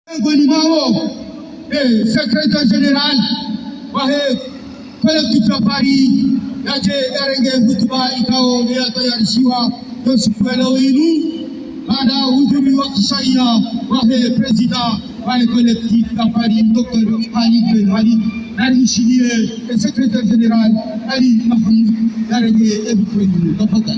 Gonimao, secrétaire général, collectif à Paris, Yaje Erenge Hutuba Ikao, Yata Yarishiwa, Yosukwelo Inu, Bada Udumi Wakishaya, président, collectif à Paris, Dr. Ali Ben Ali, Nari Chilie, et secrétaire général, Ali Mahamoud, Yarenge Ebukweni, Kapoka.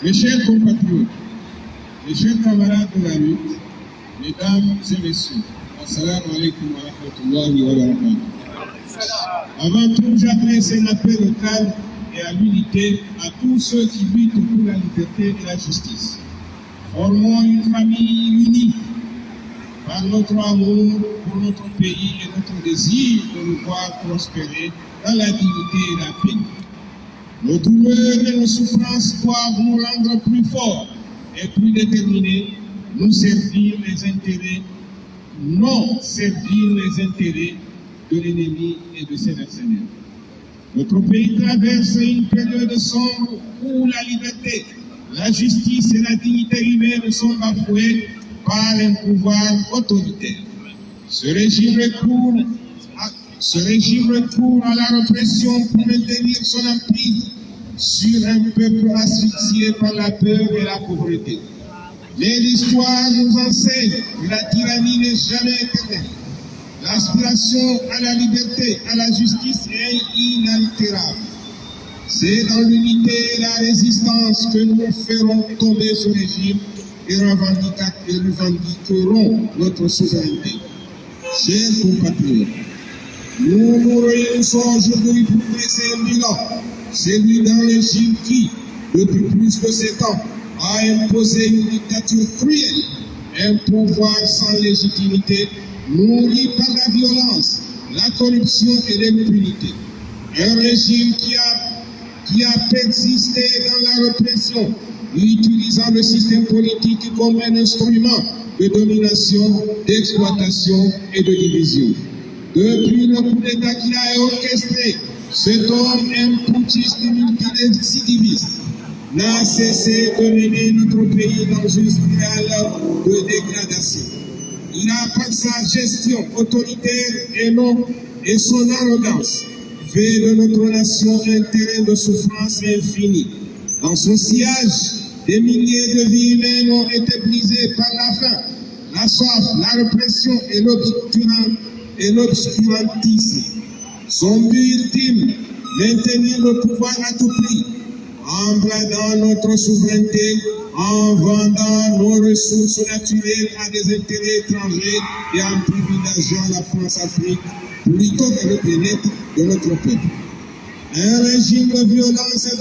Mes chers compatriotes, mes chers camarades de la lutte, mesdames et messieurs, assalamu alaikum wa rahmatullahi wa barakatuh. Avant tout, j'adresse un appel au calme et à l'unité à tous ceux qui luttent pour la liberté et la justice. Formons une famille unie par notre amour pour notre pays et notre désir de nous voir prospérer dans la dignité et la paix. Nos douleurs et nos souffrances doivent nous rendre plus forts et plus déterminés, nous servir les intérêts, non servir les intérêts de l'ennemi et de ses mercenaires. Notre pays traverse une période sombre où la liberté, la justice et la dignité humaine sont bafouées par un pouvoir autoritaire. Ce régime recourt à la répression pour maintenir son emprise sur un peuple asphyxié par la peur et la pauvreté. Mais l'histoire nous enseigne que la tyrannie n'est jamais éternelle. L'aspiration à la liberté, à la justice est inaltérable. C'est dans l'unité et la résistance que nous ferons tomber ce régime et revendiquerons notre souveraineté. Chers compatriotes, nous nous réunissons aujourd'hui pour dresser un bilan, celui d'un régime qui, depuis plus de 7 ans, a imposé une dictature cruelle, un pouvoir sans légitimité, nourri par la violence, la corruption et l'impunité. Un régime qui a persisté dans la répression, utilisant le système politique comme un instrument de domination, d'exploitation et de division. Depuis le coup d'État qu'il a orchestré, cet homme imputiste multirécidiviste n'a cessé de mener notre pays dans une spirale de dégradation. Il a, par sa gestion autoritaire et son arrogance, fait de notre nation un terrain de souffrance infinie. Dans son sillage, des milliers de vies humaines ont été brisées par la faim, la soif, la répression et l'obscurantisme. Son but ultime, maintenir le pouvoir à tout prix, en bradant notre souveraineté, en vendant nos ressources naturelles à des intérêts étrangers et en privilégiant la France-Afrique plutôt que le bien-être de notre peuple. Un régime de violence et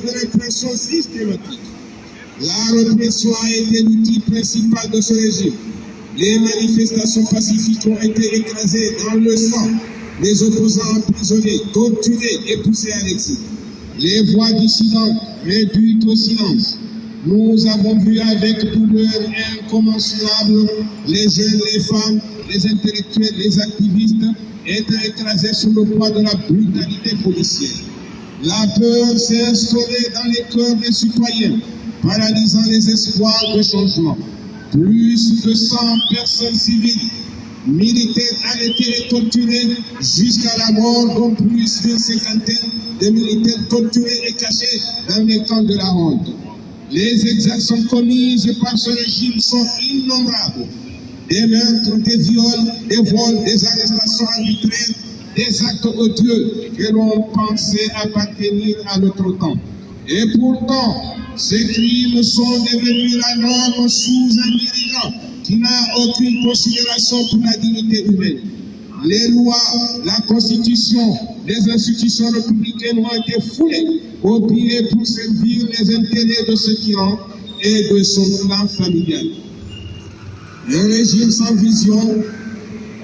de répression systématique. La répression a été l'outil principal de ce régime. Les manifestations pacifiques ont été écrasées dans le sang, les opposants emprisonnés, torturés et poussés à l'exil. Les voix dissidentes réduites au silence. Nous avons vu avec douleur incommensurable les jeunes, les femmes, les intellectuels, les activistes être écrasés sous le poids de la brutalité policière. La peur s'est instaurée dans les cœurs des citoyens, paralysant les espoirs de changement. Plus de 100 personnes civiles, militaires arrêtés et torturés jusqu'à la mort, dont plus d'une cinquantaine de militaires torturés et cachés dans les camps de la honte. Les exactions commises par ce régime sont innombrables. Des meurtres, des viols, des vols, des arrestations arbitraires, des actes odieux que l'on pensait appartenir à notre temps. Et pourtant, ces crimes sont devenus la norme sous un dirigeant qui n'a aucune considération pour la dignité humaine. Les lois, la constitution, les institutions républicaines ont été foulées au pied pour servir les intérêts de ce tyran et de son clan familial. Un régime sans vision,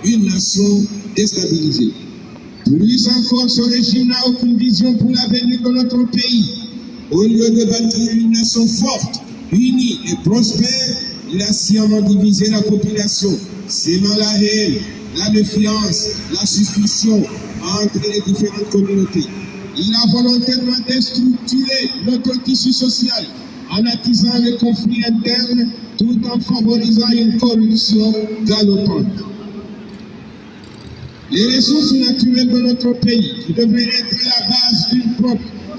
une nation déstabilisée. Plus encore, ce régime n'a aucune vision pour l'avenir de notre pays. Au lieu de bâtir une nation forte, unie et prospère, il a sciemment divisé la population, sémant la haine, la méfiance, la suspicion entre les différentes communautés. Il a volontairement déstructuré notre tissu social en attisant les conflits internes tout en favorisant une corruption galopante. Les ressources naturelles de notre pays, qui devraient être la base d'une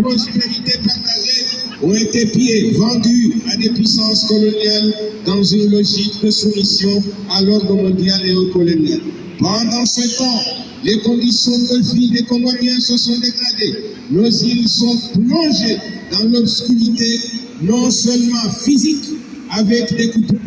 prospérité partagée, ont été pillées, vendues à des puissances coloniales dans une logique de soumission à l'ordre mondial et au colonial. Pendant ce temps, les conditions de vie des Comoriens se sont dégradées. Nos îles sont plongées dans l'obscurité, non seulement physique, avec des coupures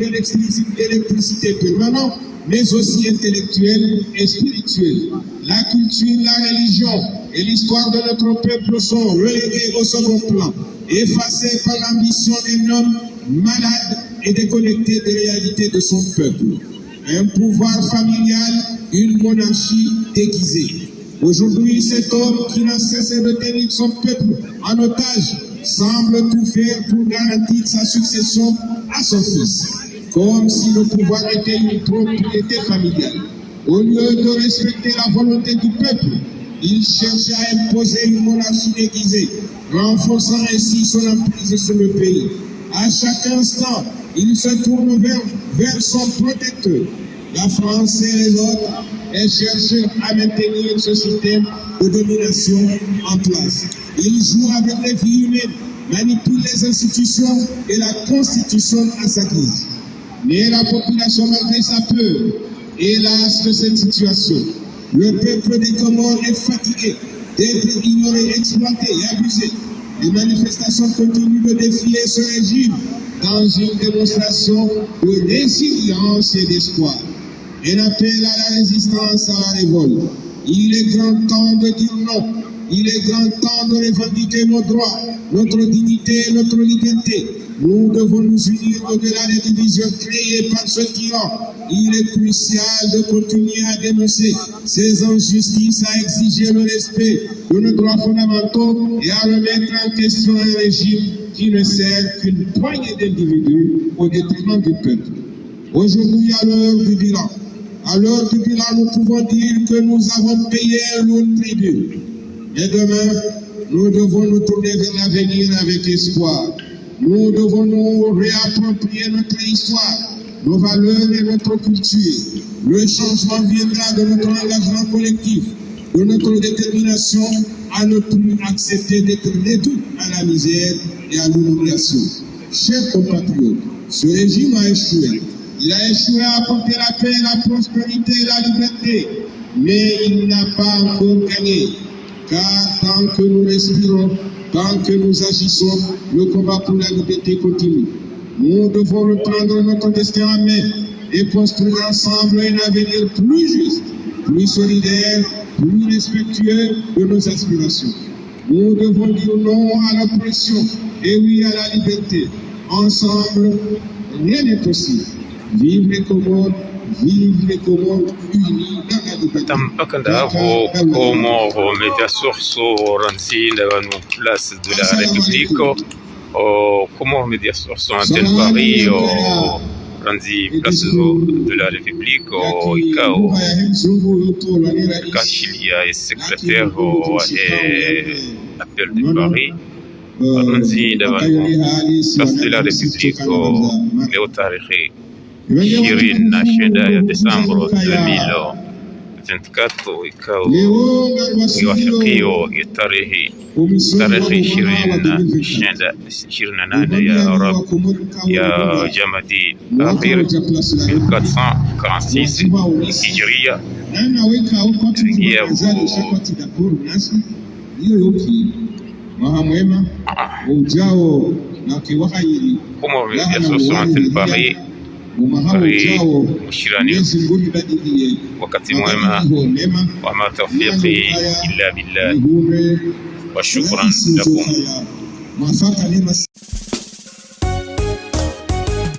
d'électricité permanentes, mais aussi intellectuelles et spirituelles. La culture, la religion et l'histoire de notre peuple sont reléguées au second plan, effacées par l'ambition d'un homme malade et déconnecté des réalités de son peuple. Un pouvoir familial, une monarchie déguisée. Aujourd'hui, cet homme qui n'a cessé de tenir son peuple en otage semble tout faire pour garantir sa succession à son fils, comme si le pouvoir était une propriété familiale. Au lieu de respecter la volonté du peuple, il cherche à imposer une monarchie déguisée, renforçant ainsi son emprise sur le pays. À chaque instant, il se tourne vers son protecteur, la France et les autres, et cherche à maintenir ce système de domination en place. Il joue avec les vies humaines, manipule les institutions et la constitution à sa guise. Mais la population, malgré sa peur, hélas de cette situation. Le peuple des Comores est fatigué d'être ignoré, exploité et abusé. Les manifestations continuent de défier ce régime dans une démonstration de résilience et d'espoir. Un appel à la résistance, à la révolte. Il est grand temps de dire non. Il est grand temps de revendiquer nos droits, notre dignité et notre liberté. Nous devons nous unir au-delà des divisions créées par ceux qui ont. Il est crucial de continuer à dénoncer ces injustices, à exiger le respect de nos droits fondamentaux et à remettre en question un régime qui ne sert qu'une poignée d'individus au détriment du peuple. Aujourd'hui, à l'heure du bilan, nous pouvons dire que nous avons payé un lourd tribut. Et demain, nous devons nous tourner vers l'avenir avec espoir. Nous devons nous réapproprier notre histoire, nos valeurs et notre culture. Le changement viendra de notre engagement collectif, de notre détermination à ne plus accepter d'être réduits à la misère et à l'humiliation. Chers compatriotes, ce régime a échoué. Il a échoué à apporter la paix, la prospérité et la liberté, mais il n'a pas encore gagné. Car tant que nous respirons, tant que nous agissons, le combat pour la liberté continue. Nous devons reprendre notre destin en main et construire ensemble un avenir plus juste, plus solidaire, plus respectueux de nos aspirations. Nous devons dire non à l'oppression et oui à la liberté. Ensemble, rien n'est possible. Vive les Comores unis dans la liberté. Tampakanda vo Comoro media source Ranzine dans place de la République au Comoro media source antenne Paris au Ranzi place de la République au ICAO Kachilia est secrétaire au appel de Paris Ranzi dans place de la République au Léo Tarihi Shirin Shenda Décembre 2024 ikao iwafikiwa tarehe 28 ya Jamadi Akhir 1446 Hijria Comores Media Source antenne Paris مشيراني وقت مهمة وما توفيقي إلا بالله وشكرا لكم.